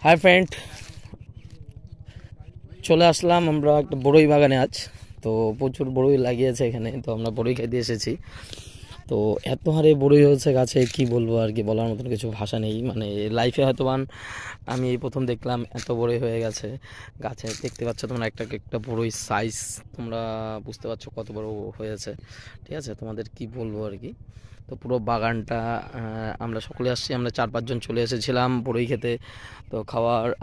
Hi friend, চলে আসলাম আমরা একটা বড়ই বাগানে। আজ তো প্রচুর বড়ই লাগিয়েছে এখানে, তো আমরা বড়ই খেতে এসেছি। তো এত হারে বড়ই হয়েছে গাছে, কি বলবো আর কি, বলার মতন কিছু ভাষা নেই। মানে লাইফে হয়তো আমি এই প্রথম দেখলাম এত বড়ই হয়ে গেছে গাছে। দেখতে পাচ্ছ তোমরা একটা একটা বড়ই সাইজ, তোমরা বুঝতে পারছো কত বড় হয়েছে। ঠিক আছে, তোমাদের কি বলবো আর কি। তো পুরো বাগানটা আমরা সকলে আসছি, আমরা 4-5 জন চলে এসেছিলাম বড়ই খেতে। তো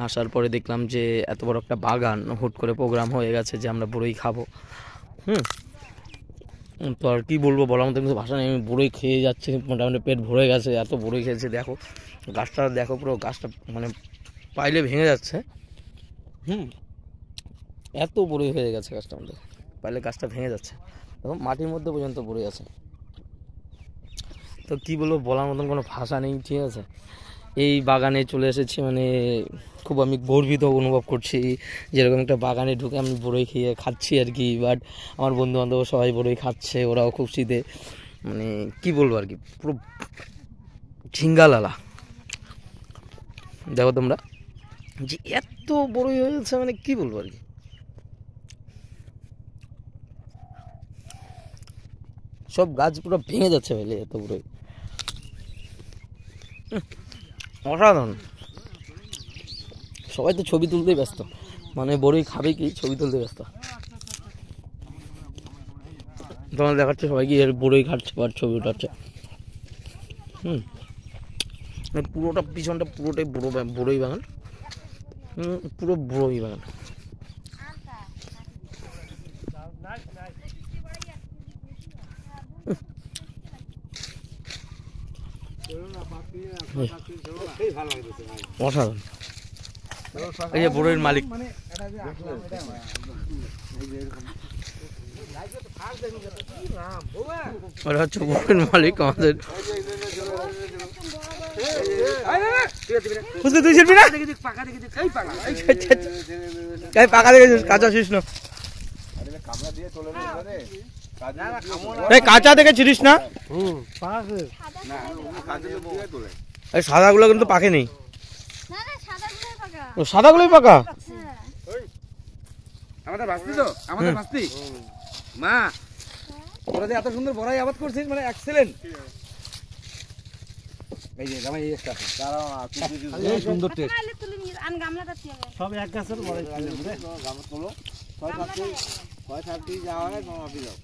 আসার পরে দেখলাম যে এত বড় একটা বাগান, হুট করে প্রোগ্রাম হয়ে গেছে যে আমরা বড়ই খাবো। তো আর কি বলবো, বলার মতো কিছু ভাষা নেই। আমি বড়ই খেয়ে যাচ্ছি, মোটামুটি পেট ভরে গেছে, এত বড়ই খেয়েছে। দেখো গাছটা, দেখো পুরো গাছটা মানে পাইলে ভেঙে যাচ্ছে। এত বড়ই হয়ে গেছে গাছটা, আমাদের পাইলে গাছটা ভেঙে যাচ্ছে। দেখো মাটির মধ্যে পর্যন্ত পড়ে আছে। তো কী বলবো, বলার মতন কোনো ভাষা নেই। ঠিক আছে, এই বাগানে চলে এসেছি, মানে খুব আমি গর্বিত অনুভব করছি, যেরকম একটা বাগানে ঢুকে আমি বড়ই খেয়ে খাচ্ছি আর কি। বাট আমার বন্ধু বান্ধব সবাই বড়ই খাচ্ছে, ওরাও খুব শীতে, মানে কি বলবো আর কি, পুরো ঝিঙ্গালালা। দেখো তোমরা যে এত বড়ই হয়েছে, মানে কি বলবো আর কি। সব গাছ পুরো ভেঙে যাচ্ছে ভাই, এত বড়ই, অসাধারণ। সবাই তো ছবি তুলতেই ব্যস্ত, মানে বড়ই খাবে কি ছবি তুলতে ব্যস্ত। তোমার দেখাচ্ছে সবাইকে এর বড়ই খাচ্ছে আর ছবি উঠাচ্ছে। পুরোটা পিছনটা পুরোটাই বড়ই বাগান, পুরো বড়ই বাগান। অসাধারণ। এই যে বড়ইয়ের মালিক, ওরা হচ্ছে বড়ইয়ের মালিক আমাদের। তুই শিল্পী না, পাকা দেখেছিস, কাঁচা ছিস না, কাঁচা দেখে ছিড়িস না। সাদাগুলো কিন্তু পাকে নেই, সাদাগুলোই পাকা। আমাদের বাস্তি তো, আমাদের বাস্তি মা, ওরা যে এত সুন্দর বড়াই আবাদ করছিস, মানে এক্সেলেন্ট। এই যে জামাই এই একটা দাঁড়াও, এই সুন্দর টেস্ট। আন গামলাটা দিয়ে সব এক গাছের বড়াই ছিল রে, গামলা তোলো, 6-7টি যাওয়া হয়, মামা আপনি যাও।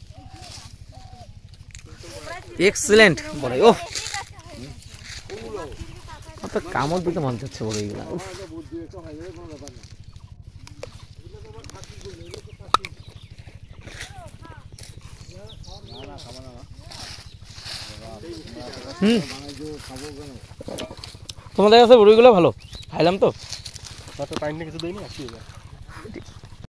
এক্সেলেন্ট বড়াই। ও কত কামড় দিতে মন যাচ্ছে বড়াইগুলো। তোমাদের কাছে বড়িগুলো ভালো, খাইলাম তো। টাইম কিছু দেয়নি।